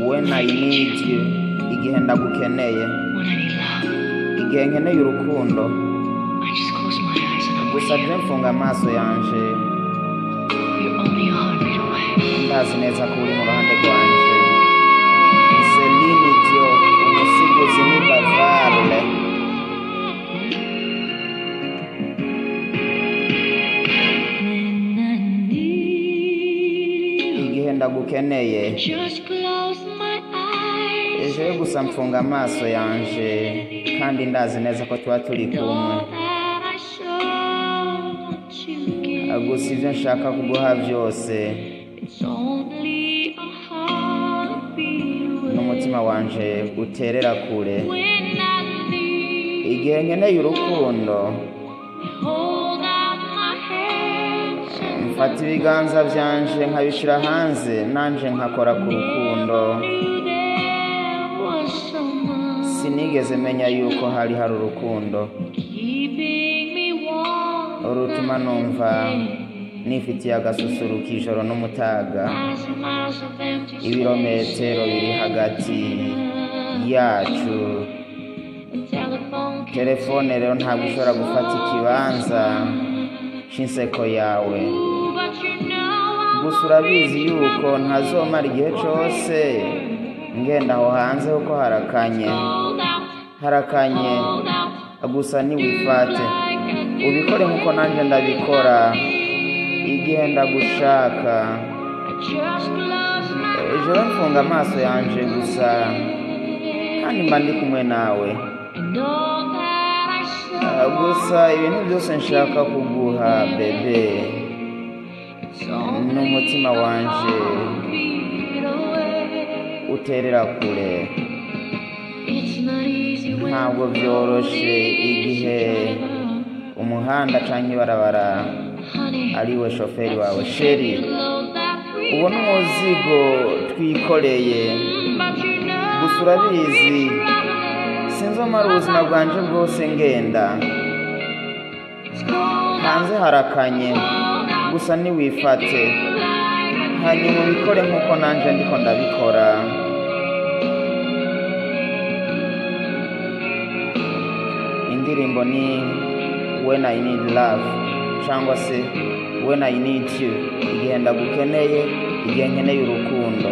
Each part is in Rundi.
when I need you, igihe ndagukeneye, igihe nkeneye urukundo, gusa je mfunga amaso yanje, ndazi neza ko uri mu ruhande rwanje. Celine Dion, umusigozi ni Bavale. Igihe ndagukeneye, ejo gusa mfunga amaso yanje, kandi ndazi neza ko tuba turi kumwe. Gusa ivyo nshaka kuguha vyose, n'umutima wanje uterera kure. Igihe nkeneye urukundo, mfata ibiganza vyanje nkabishira hanze, nanje nkakora ku rukundo. Sinigeze menya yuko hari urukundo urutuma numva nifitiye agasusuruko ijoro n'umutaga. Ibirometero biri hagati yacu, telefone rero ntabwo ishobora gufata ikibanza c'inseko yawe. Gusa urabizi yuko ntazomara igihe cose ngenda aho hanze kuko harakanye. Gusa ntiwifate, ubikore nkuko nanje ndabikora igihe ndagushaka. Ejo mfunga amaso yanje gusa, kandi mba ndi kumwe nawe. Gusa ibintu byose nshaka kuguha bebe, n'umutima wanje uterera kure. Ntabwo byoroshe igihe umuhanda canke ibarabara ari we shoferi wawe. Sheri, ubona umuzigo twikoreye, gusa urabizi sinzomara ubuzima bwanje bwose ngenda. Hanze harakanye, gusa ntiwifate, hanyuma ubikore nkuko nanje ndiko ndabikora. Indirimbo ni When I Need Love, cyangwa se When I Need You, igihe ndagukeneye, igihe nkeneye urukundo.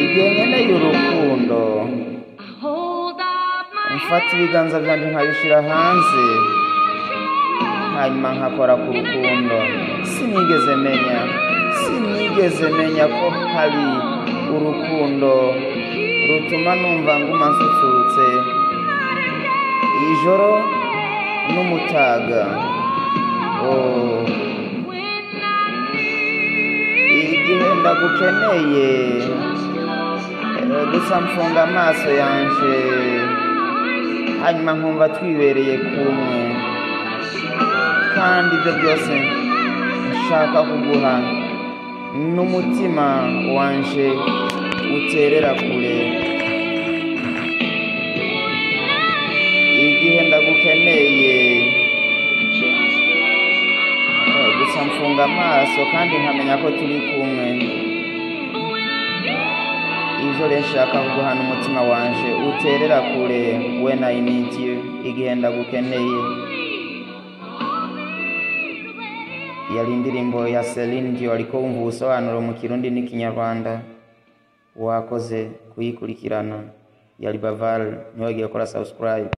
Igihe nkeneye urukundo, mfata ibiganza byanje nkabishira hanze, hanyuma nkakora ku rukundo. Sinigeze menya ko hari urukundo rutuma numva nguma nsusurutse ijoro n'umutaga. Igihe ndagukeneye, gusa mfunga amaso yanje, hanyuma nkumva twibereye kumwe. Kandi ibyo byose nshaka kuguha, n'umutima wanje uterera kure. Igihe ndagukeneye, gusa mfunga amaso kandi nkamenya ko turi kumwe. Ivyo rero nshaka kuguha, n'umutima wanje uterera kure. When I need you, igihe ndagukeneye. Yari indirimbo ya Celine Dion, ariko wumva ubusobanuro mu Kirundi n'ikinyarwanda. Wakoze kuyikurikirana. Yari Bavale, ntiwagire gukora subscribe.